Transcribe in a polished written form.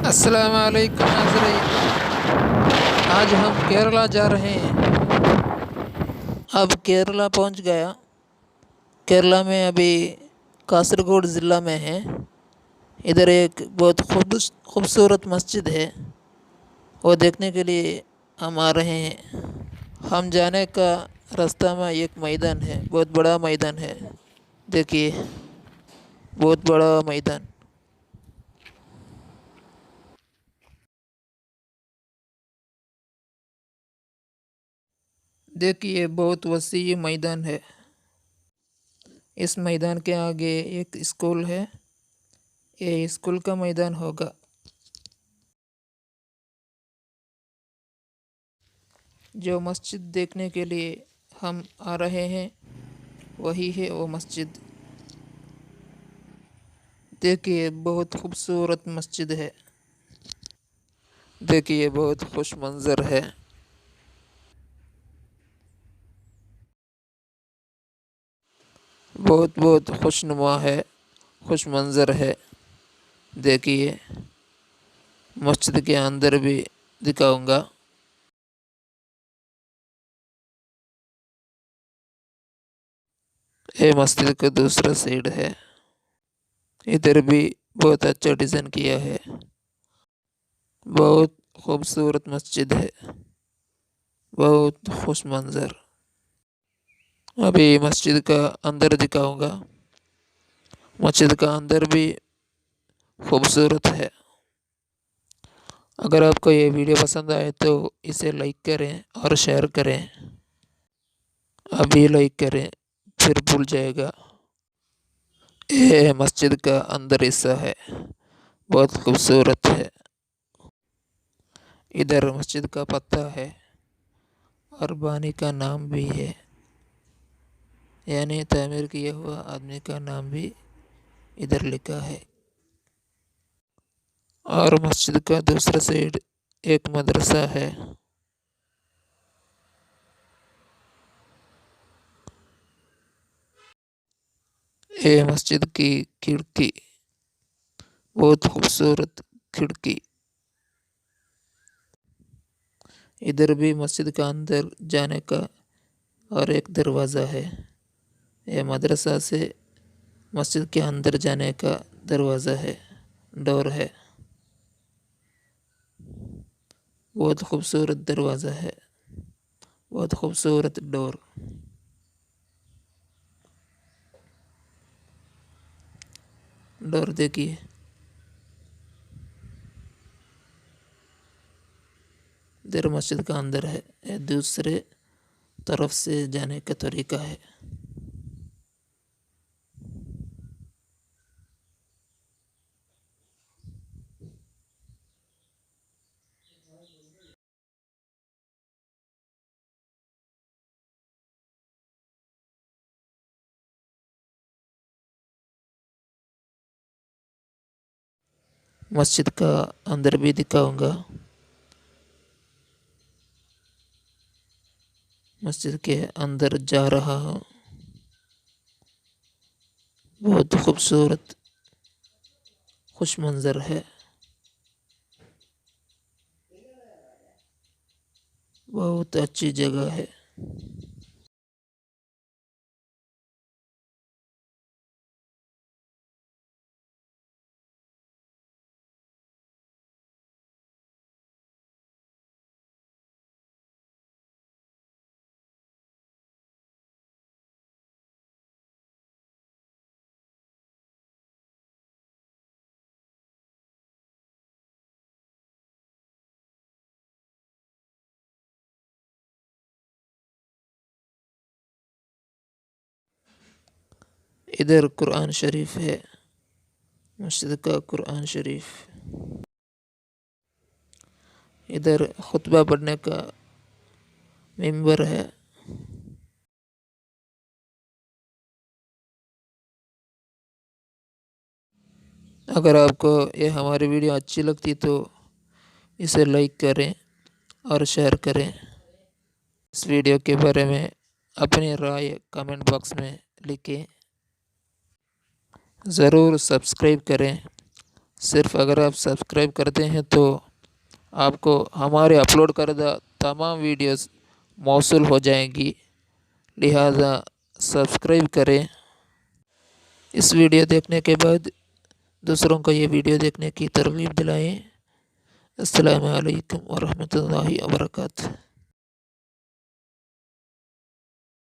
السلام علیکم ناظرین، آج ہم کیرلا جا رہے ہیں۔ اب کیرلا پہنچ گیا۔ کیرلا میں ابھی کاسرگوڈ ضلع میں ہے۔ ادھر ایک بہت خوبصورت مسجد ہے، وہ دیکھنے کے لیے ہم آ رہے ہیں۔ ہم جانے کا راستہ میں ایک میدان ہے، بہت بڑا میدان ہے۔ دیکھیے، بہت بڑا میدان۔ دیکھیے، بہت وسیع میدان ہے۔ اس میدان کے آگے ایک اسکول ہے، یہ اسکول کا میدان ہوگا۔ جو مسجد دیکھنے کے لیے ہم آ رہے ہیں وہی ہے وہ مسجد۔ دیکھیے، بہت خوبصورت مسجد ہے۔ دیکھیے، بہت خوش منظر ہے۔ بہت بہت خوش نما ہے، خوش منظر ہے۔ دیکھیے، مسجد کے اندر بھی دکھاؤں گا۔ یہ مسجد کا دوسرا سائیڈ ہے۔ ادھر بھی بہت اچھا ڈیزائن کیا ہے۔ بہت خوبصورت مسجد ہے، بہت خوش منظر۔ ابھی مسجد کا اندر دکھاؤں گا۔ مسجد کا اندر بھی خوبصورت ہے۔ اگر آپ کو یہ ویڈیو پسند آئے تو اسے لائک کریں اور شیئر کریں۔ ابھی لائک کریں، پھر بھول جائے گا۔ یہ مسجد کا اندر حصہ ہے، بہت خوبصورت ہے۔ ادھر مسجد کا پتہ ہے اور بانی کا نام بھی ہے، یعنی تعمیر کیا ہوا آدمی کا نام بھی ادھر لکھا ہے۔ اور مسجد کا دوسرا سائیڈ ایک مدرسہ ہے۔ یہ مسجد کی کھڑکی، بہت خوبصورت کھڑکی۔ ادھر بھی مسجد کا اندر جانے کا اور ایک دروازہ ہے۔ یہ مدرسہ سے مسجد کے اندر جانے کا دروازہ ہے، ڈور ہے۔ بہت خوبصورت دروازہ ہے، بہت خوبصورت ڈور۔ ڈور دیکھیے۔ ادھر مسجد کا اندر ہے، یہ دوسرے طرف سے جانے کا طریقہ ہے۔ مسجد کا اندر بھی دکھاؤں گا۔ مسجد کے اندر جا رہا ہوں۔ بہت خوبصورت، خوش منظر ہے۔ بہت اچھی جگہ ہے۔ ادھر قرآن شریف ہے، مسجد کا قرآن شریف۔ ادھر خطبہ پڑھنے کا ممبر ہے۔ اگر آپ کو یہ ہماری ویڈیو اچھی لگتی تو اسے لائک کریں اور شیئر کریں۔ اس ویڈیو کے بارے میں اپنی رائے کمنٹ باکس میں لکھیں۔ ضرور سبسکرائب کریں صرف اگر آپ سبسکرائب کرتے ہیں تو آپ کو ہمارے اپلوڈ کردہ تمام ویڈیوز موصول ہو جائیں گی، لہٰذا سبسکرائب کریں۔ اس ویڈیو دیکھنے کے بعد دوسروں کو یہ ویڈیو دیکھنے کی ترغیب دلائیں۔ السلام علیکم ورحمۃ اللہ وبرکاتہ۔